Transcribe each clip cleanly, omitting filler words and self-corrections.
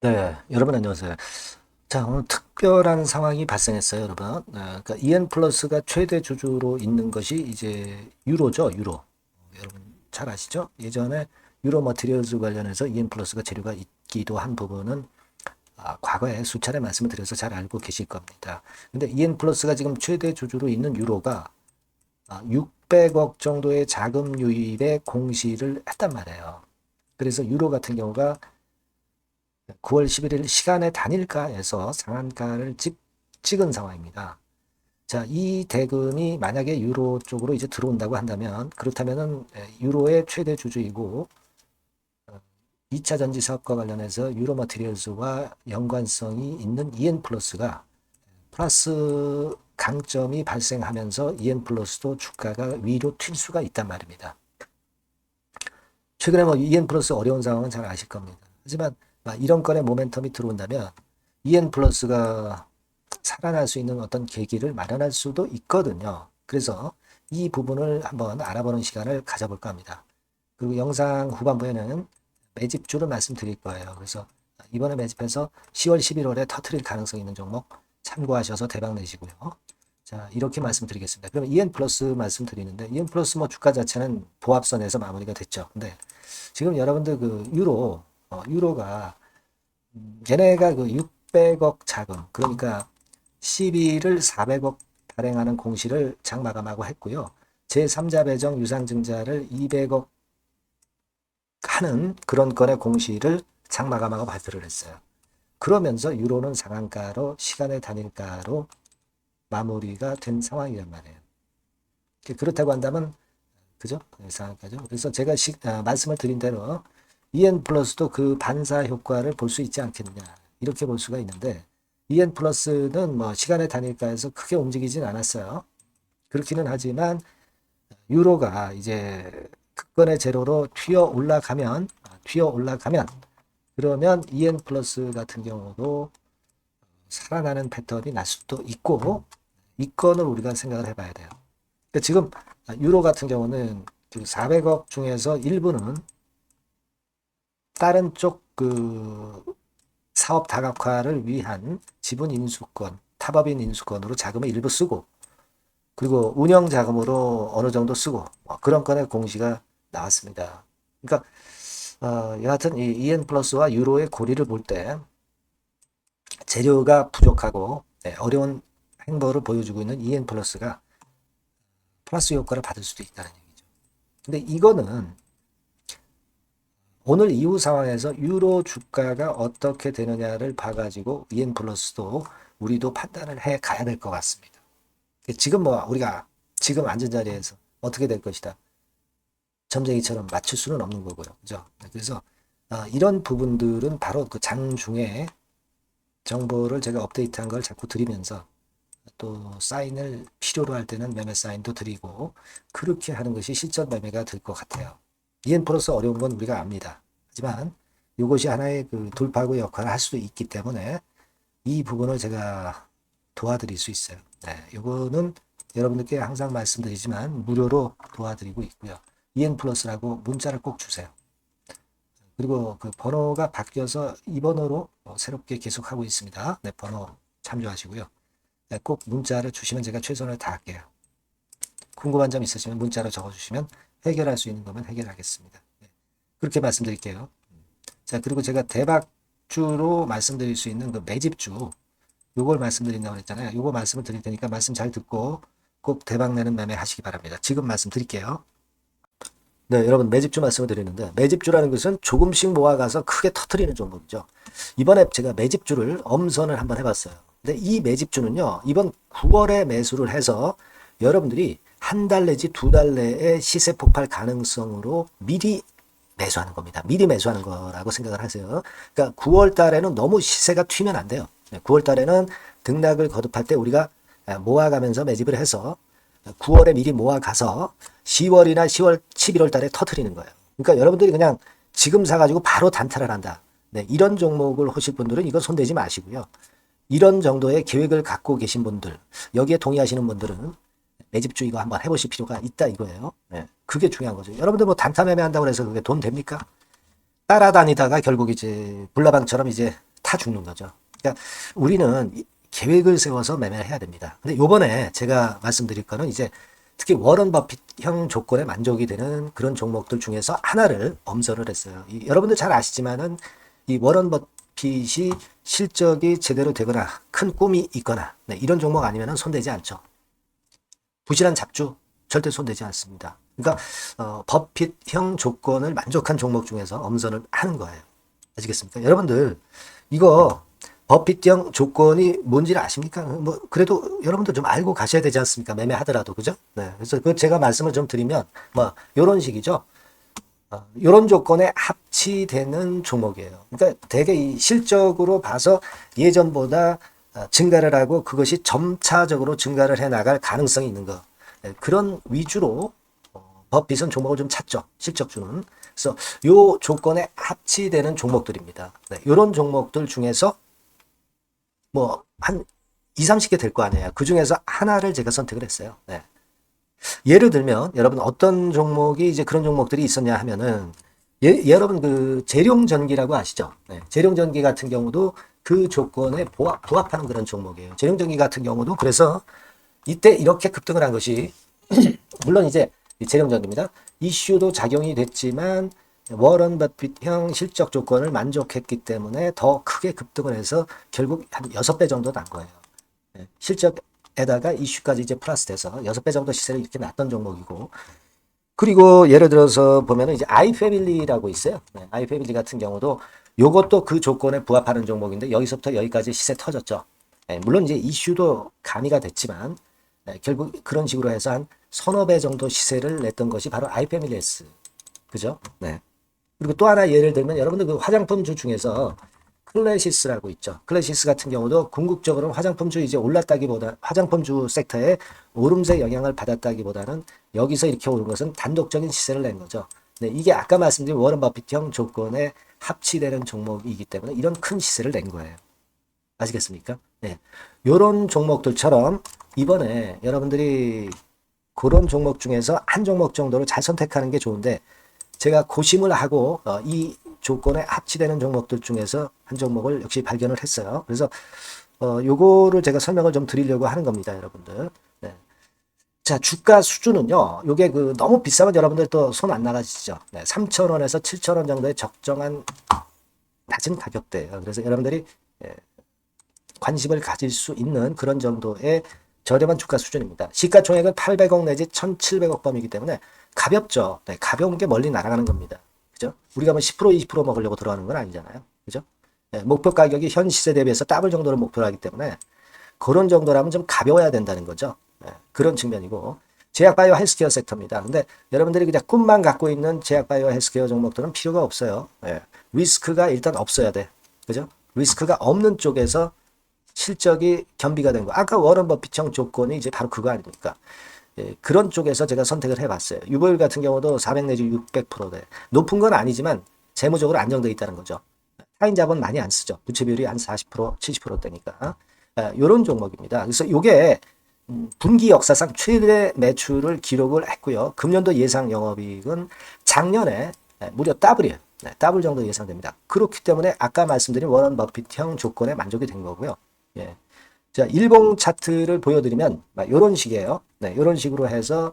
네, 여러분 안녕하세요. 자, 오늘 특별한 상황이 발생했어요, 여러분. 그러니까 EN 플러스가 최대 주주로 있는 것이 이제 유로죠, 유로. 여러분 잘 아시죠? 예전에 유로 머티리얼즈 관련해서 EN 플러스가 재료가 있기도 한 부분은 과거에 수차례 말씀을 드려서 잘 알고 계실 겁니다. 근데 EN 플러스가 지금 최대 주주로 있는 유로가 600억 정도의 자금 유입에 공시를 했단 말이에요. 그래서 유로 같은 경우가 9월 11일 시간의 단일가에서 상한가를 찍은 상황입니다. 자, 이 대금이 만약에 유로 쪽으로 이제 들어온다고 한다면, 그렇다면은 유로의 최대 주주이고 2차 전지 사업과 관련해서 유로 머티리얼즈와 연관성이 있는 EN 플러스가 플러스 강점이 발생하면서 EN 플러스도 주가가 위로 튈 수가 있단 말입니다. 최근에 뭐 EN 플러스 어려운 상황은 잘 아실 겁니다. 하지만 이런 건에 모멘텀이 들어온다면 EN 플러스가 살아날 수 있는 어떤 계기를 마련할 수도 있거든요. 그래서 이 부분을 한번 알아보는 시간을 가져볼까 합니다. 그리고 영상 후반부에는 매집주를 말씀드릴 거예요. 그래서 이번에 매집해서 10월, 11월에 터트릴 가능성 있는 종목 참고하셔서 대박 내시고요. 자, 이렇게 말씀드리겠습니다. 그럼 EN 플러스 말씀드리는데, EN 플러스 뭐 주가 자체는 보합선에서 마무리가 됐죠. 근데 지금 여러분들 그 유로가 얘네가 그 600억 자금, 그러니까 12를 400억 발행하는 공시를 장마감하고 했고요. 제3자 배정 유상증자를 200억 하는 그런 건의 공시를 장마감하고 발표를 했어요. 그러면서 유로는 상한가로 시간의 단일가로 마무리가 된 상황이란 말이에요. 그렇다고 한다면 그죠? 상한가죠. 그래서 제가 말씀을 드린 대로 EN 플러스도 그 반사 효과를 볼 수 있지 않겠느냐 이렇게 볼 수가 있는데 EN 플러스는 뭐 시간의 단일가에서 크게 움직이진 않았어요. 그렇기는 하지만 유로가 이제 극권의 제로로 튀어 올라가면 그러면 EN 플러스 같은 경우도 살아나는 패턴이 날 수도 있고 이 건을 우리가 생각을 해봐야 돼요. 그러니까 지금 유로 같은 경우는 400억 중에서 일부는 다른 쪽 그 사업 다각화를 위한 지분 인수권, 타법인 인수권으로 자금을 일부 쓰고 그리고 운영 자금으로 어느 정도 쓰고 그런 건의 공시가 나왔습니다. 그러니까 여하튼 이 EN 플러스와 유로의 고리를 볼 때 재료가 부족하고 어려운 행보를 보여주고 있는 EN 플러스가 플러스 효과를 받을 수도 있다는 얘기죠. 근데 이거는 오늘 이후 상황에서 유로 주가가 어떻게 되느냐를 봐가지고 EN 플러스도 우리도 판단을 해 가야 될 것 같습니다. 지금 뭐 우리가 지금 앉은 자리에서 어떻게 될 것이다. 점쟁이처럼 맞출 수는 없는 거고요. 그죠? 그래서 이런 부분들은 바로 그 장중에 정보를 제가 업데이트한 걸 자꾸 드리면서 또 사인을 필요로 할 때는 매매 사인도 드리고 그렇게 하는 것이 실전 매매가 될 것 같아요. EN 플러스 어려운 건 우리가 압니다. 하지만 이것이 하나의 그 돌파구 역할을 할 수도 있기 때문에 이 부분을 제가 도와드릴 수 있어요. 네, 이거는 여러분들께 항상 말씀드리지만 무료로 도와드리고 있고요. EN 플러스라고 문자를 꼭 주세요. 그리고 그 번호가 바뀌어서 이 번호로 새롭게 계속하고 있습니다. 네, 번호 참조하시고요. 네, 꼭 문자를 주시면 제가 최선을 다할게요. 궁금한 점 있으시면 문자로 적어주시면 해결할 수 있는 거면 해결하겠습니다. 네, 그렇게 말씀드릴게요. 자, 그리고 제가 대박주로 말씀드릴 수 있는 그 매집주, 요걸 말씀드린다고 그랬잖아요. 요거 말씀을 드릴 테니까 말씀 잘 듣고 꼭 대박 내는 매매 하시기 바랍니다. 지금 말씀드릴게요. 네, 여러분 매집주 말씀을 드리는데 매집주라는 것은 조금씩 모아가서 크게 터트리는 종목이죠. 이번에 제가 매집주를 엄선을 한번 해봤어요. 근데 이 매집주는요, 이번 9월에 매수를 해서 여러분들이 한 달 내지 두 달 내에 시세 폭발 가능성으로 미리 매수하는 겁니다. 미리 매수하는 거라고 생각을 하세요. 그러니까 9월 달에는 너무 시세가 튀면 안 돼요. 9월 달에는 등락을 거듭할 때 우리가 모아가면서 매집을 해서 9월에 미리 모아가서 10월이나 10월, 11월 달에 터트리는 거예요. 그러니까 여러분들이 그냥 지금 사가지고 바로 단타를 한다. 네, 이런 종목을 하실 분들은 이거 손대지 마시고요. 이런 정도의 계획을 갖고 계신 분들, 여기에 동의하시는 분들은 매집주 이거 한번 해보실 필요가 있다 이거예요. 네, 그게 중요한 거죠. 여러분들 뭐 단타 매매한다고 해서 그게 돈 됩니까? 따라다니다가 결국 이제 불나방처럼 이제 타 죽는 거죠. 그러니까 우리는 계획을 세워서 매매를 해야 됩니다. 근데 요번에 제가 말씀드릴 거는 이제 특히 워런 버핏형 조건에 만족이 되는 그런 종목들 중에서 하나를 엄선을 했어요. 여러분들 잘 아시지만은 이 워런 버핏이 실적이 제대로 되거나 큰 꿈이 있거나 네, 이런 종목 아니면은 손대지 않죠. 부실한 잡주 절대 손대지 않습니다. 그러니까 버핏형 조건을 만족한 종목 중에서 엄선을 하는 거예요. 아시겠습니까? 여러분들 이거 버핏형 조건이 뭔지를 아십니까? 뭐 그래도 여러분들 좀 알고 가셔야 되지 않습니까? 매매하더라도 그죠? 네. 그래서 그 제가 말씀을 좀 드리면 뭐 이런 식이죠. 이런 조건에 합치되는 종목이에요. 그러니까 되게 이 실적으로 봐서 예전보다 증가를 하고 그것이 점차적으로 증가를 해 나갈 가능성이 있는 거. 네, 그런 위주로 버핏은 종목을 좀 찾죠. 실적주는. 그래서 요 조건에 합치되는 종목들입니다. 네, 이런 종목들 중에서 뭐 한 2, 30개 될 거 아니에요. 그 중에서 하나를 제가 선택을 했어요. 네. 예를 들면 여러분 어떤 종목이 이제 그런 종목들이 있었냐 하면은 여러분 그 재룡전기라고 아시죠? 네. 재룡전기 같은 경우도 그 조건에 부합하는 그런 종목이에요. 재룡전기 같은 경우도 그래서 이때 이렇게 급등을 한 것이 물론 이제 재룡전기입니다. 이슈도 작용이 됐지만 워런 버핏형 실적 조건을 만족했기 때문에 더 크게 급등을 해서 결국 한 6배 정도 난 거예요. 실적에다가 이슈까지 이제 플러스 돼서 6배 정도 시세를 이렇게 놨던 종목이고 그리고 예를 들어서 보면은 이제 아이패밀리라고 있어요. 네, 아이패밀리 같은 경우도 요것도 그 조건에 부합하는 종목인데 여기서부터 여기까지 시세 터졌죠. 네, 물론 이제 이슈도 가미가 됐지만 네, 결국 그런 식으로 해서 한 서너 배 정도 시세를 냈던 것이 바로 아이패밀리스. 그죠? 네. 그리고 또 하나 예를 들면 여러분들 그 화장품주 중에서 클래시스라고 있죠. 클래시스 같은 경우도 궁극적으로 화장품주 이제 올랐다기보다 화장품주 섹터에 오름세 영향을 받았다기보다는 여기서 이렇게 오른 것은 단독적인 시세를 낸 거죠. 네, 이게 아까 말씀드린 워런 버핏형 조건에 합치되는 종목이기 때문에 이런 큰 시세를 낸 거예요. 아시겠습니까? 네. 요런 종목들처럼 이번에 여러분들이 그런 종목 중에서 한 종목 정도를 잘 선택하는 게 좋은데 제가 고심을 하고 이 조건에 합치되는 종목들 중에서 한 종목을 역시 발견을 했어요. 그래서 요거를 제가 설명을 좀 드리려고 하는 겁니다, 여러분들. 네. 자, 주가 수준은요. 요게 그 너무 비싸면 여러분들 또 손 안 나가시죠. 네, 3,000원에서 7,000원 정도의 적정한 낮은 가격대예요. 그래서 여러분들이 관심을 가질 수 있는 그런 정도의 저렴한 주가 수준입니다. 시가총액은 800억 내지 1,700억 범위이기 때문에 가볍죠. 네, 가벼운 게 멀리 날아가는 겁니다. 그죠? 우리가 뭐 10%, 20% 먹으려고 들어가는 건 아니잖아요. 그죠? 네, 목표 가격이 현 시세 대비해서 더블 정도를 목표로 하기 때문에 그런 정도라면 좀 가벼워야 된다는 거죠. 네, 그런 측면이고 제약바이오 헬스케어 섹터입니다. 근데 여러분들이 그냥 꿈만 갖고 있는 제약바이오 헬스케어 종목들은 필요가 없어요. 네, 리스크가 일단 없어야 돼. 그죠? 리스크가 없는 쪽에서 실적이 겸비가 된 거. 아까 워런 버핏형 조건이 이제 바로 그거 아닙니까? 예, 그런 쪽에서 제가 선택을 해봤어요. 유보율 같은 경우도 400 내지 600%대. 높은 건 아니지만 재무적으로 안정되어 있다는 거죠. 타인 자본 많이 안 쓰죠. 부채 비율이 한 40%, 70%대니까. 이런 종목입니다. 그래서 이게 분기 역사상 최대 매출을 기록을 했고요. 금년도 예상 영업이익은 작년에 무려 더블이에요. 네, 더블 정도 예상됩니다. 그렇기 때문에 아까 말씀드린 워런 버핏형 조건에 만족이 된 거고요. 예. 자, 일봉 차트를 보여드리면 이런 식이에요. 네, 이런 식으로 해서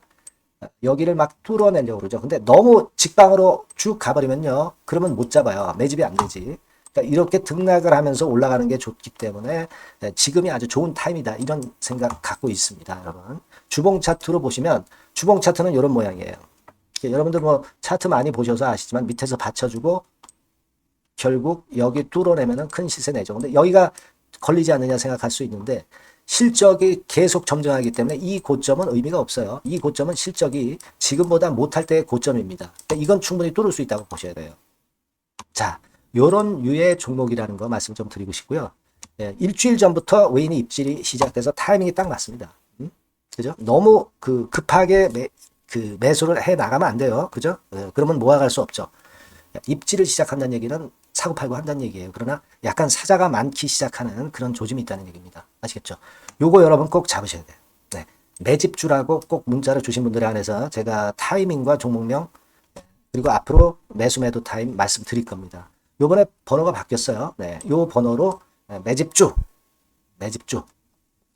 여기를 막 뚫어내려고 그러죠. 근데 너무 직방으로 쭉 가버리면요. 그러면 못 잡아요. 매집이 안 되지. 그러니까 이렇게 등락을 하면서 올라가는 게 좋기 때문에 지금이 아주 좋은 타임이다. 이런 생각 갖고 있습니다. 여러분. 주봉 차트로 보시면 주봉 차트는 이런 모양이에요. 여러분들 뭐 차트 많이 보셔서 아시지만 밑에서 받쳐주고 결국 여기 뚫어내면은 큰 시세 내죠. 근데 여기가 걸리지 않느냐 생각할 수 있는데 실적이 계속 점증하기 때문에 이 고점은 의미가 없어요. 이 고점은 실적이 지금보다 못할 때의 고점입니다. 그러니까 이건 충분히 뚫을 수 있다고 보셔야 돼요. 자, 요런 유의 종목이라는 거 말씀 좀 드리고 싶고요. 예, 일주일 전부터 외인의 입질이 시작돼서 타이밍이 딱 맞습니다. 그죠? 너무 급하게 매수를 해 나가면 안 돼요. 그죠? 예, 그러면 모아갈 수 없죠. 입지를 시작한다는 얘기는 사고 팔고 한다는 얘기예요. 그러나 약간 사자가 많기 시작하는 그런 조짐이 있다는 얘기입니다. 아시겠죠? 요거 여러분 꼭 잡으셔야 돼요. 네. 매집주라고 꼭 문자를 주신 분들에 한해서 제가 타이밍과 종목명 그리고 앞으로 매수 매도 타임 말씀드릴 겁니다. 요번에 번호가 바뀌었어요. 네, 요 번호로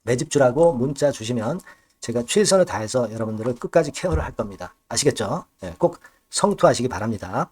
매집주라고 문자 주시면 제가 최선을 다해서 여러분들을 끝까지 케어를 할 겁니다. 아시겠죠? 네, 꼭 성투하시기 바랍니다.